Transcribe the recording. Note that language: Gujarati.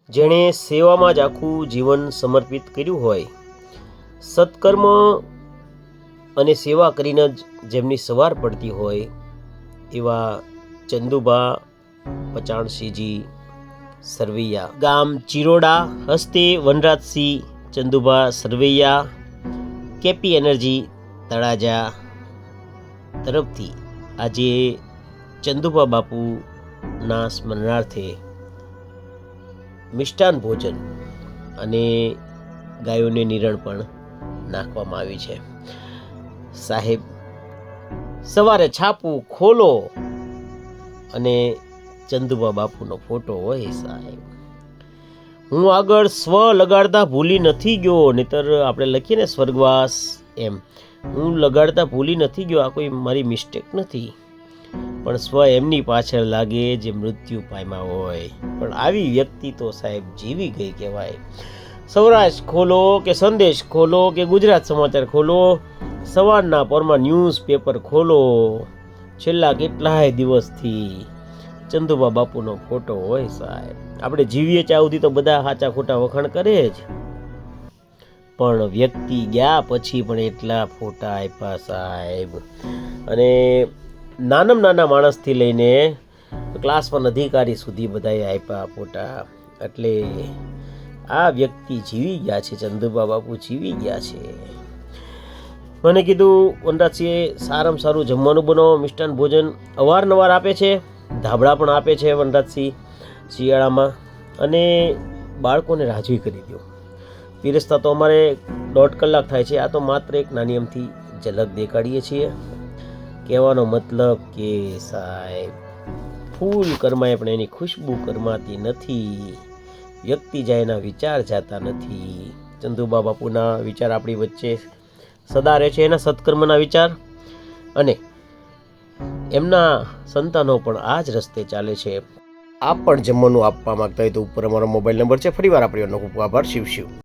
જેણે સેવામાં જ આખું જીવન સમર્પિત કર્યું હોય, સત્કર્મ અને સેવા કરીને જ જેમની સવાર પડતી હોય એવા ચંદુબા પચાણસિંહજી સરવૈયા, ગામ ચિરોડા, હસ્તે વનરાજસિંહ ચંદુબા સરવૈયા, કેપી એનર્જી તળાજા તરફથી આજે ચંદુબા બાપુના સ્મરણાર્થે મિષ્ટાન ભોજન અને ગાયોને નિરણ પણ નાખવામાં આવી છે. સાહેબ, સવારે છાપું ખોલો અને ચંદુબા બાપુનો ફોટો હોય. સાહેબ, હું આગળ સ્વ લગાડતા ભૂલી નથી ગયો, નહીતર આપણે લખીએ ને સ્વર્ગવાસ, એમ હું લગાડતા ભૂલી નથી ગયો. આ કોઈ મારી મિસ્ટેક નથી, પણ સ્વ એમની પાછળ લાગે જે મૃત્યુ પામ્યા હોય. પણ આવી વ્યક્તિ તો સાહેબ જીવી ગઈ કહેવાય. સૌરાષ્ટ્ર ખોલો કે સંદેશ ખોલો કે ગુજરાત સમાચાર ખોલો, સવારના પરમાં ન્યૂઝ પેપર ખોલો, છેલ્લા કેટલાય દિવસથી ચંદુબા બાપુનો ફોટો હોય. સાહેબ, આપણે જીવીએ ત્યાં સુધી તો બધા સાચા ખોટા વખાણ કરે જ, પણ વ્યક્તિ ગયા પછી પણ એટલા ફોટા આપ્યા સાહેબ. અને નાનામાં નાના માણસથી લઈને ક્લાસ 1 અધિકારી સુધી બધાએ આપ્યા ફોટા. એટલે આ વ્યક્તિ જીવી ગયા છે, ચંદુબા બાપુ જીવી ગયા છે. મને કીધું વનરાજસિંહે સારામાં સારું જમવાનું બનાવો, મિષ્ટાન ભોજન અવારનવાર આપે છે, ધાબળા પણ આપે છે વનરાજસિંહ શિયાળામાં, અને બાળકોને રાજી કરી દો. પીરસતા તો અમારે 1.5 કલાક થાય છે. આ તો માત્ર એક નાની અમથી ઝલક દેખાડીએ છીએ. કહેવાનો મતલબ કે સાહેબ, ફૂલ કરમાય પણ એની ખુશ્બુ કરમાતી નથી. વ્યક્તિ જાય એના વિચાર જાતા નથી. ચંદુબા બાપુના વિચાર આપણી વચ્ચે સદા રહે છે, એના સત્કર્મના વિચાર, અને એમના સંતાનો પણ આ જ રસ્તે ચાલે છે. આપ પણ જમવાનું આપવા માંગતા હોય તો ઉપર અમારો મોબાઈલ નંબર છે. ફરીવાર આપણે ખૂબ આભાર. શિવ શિવ.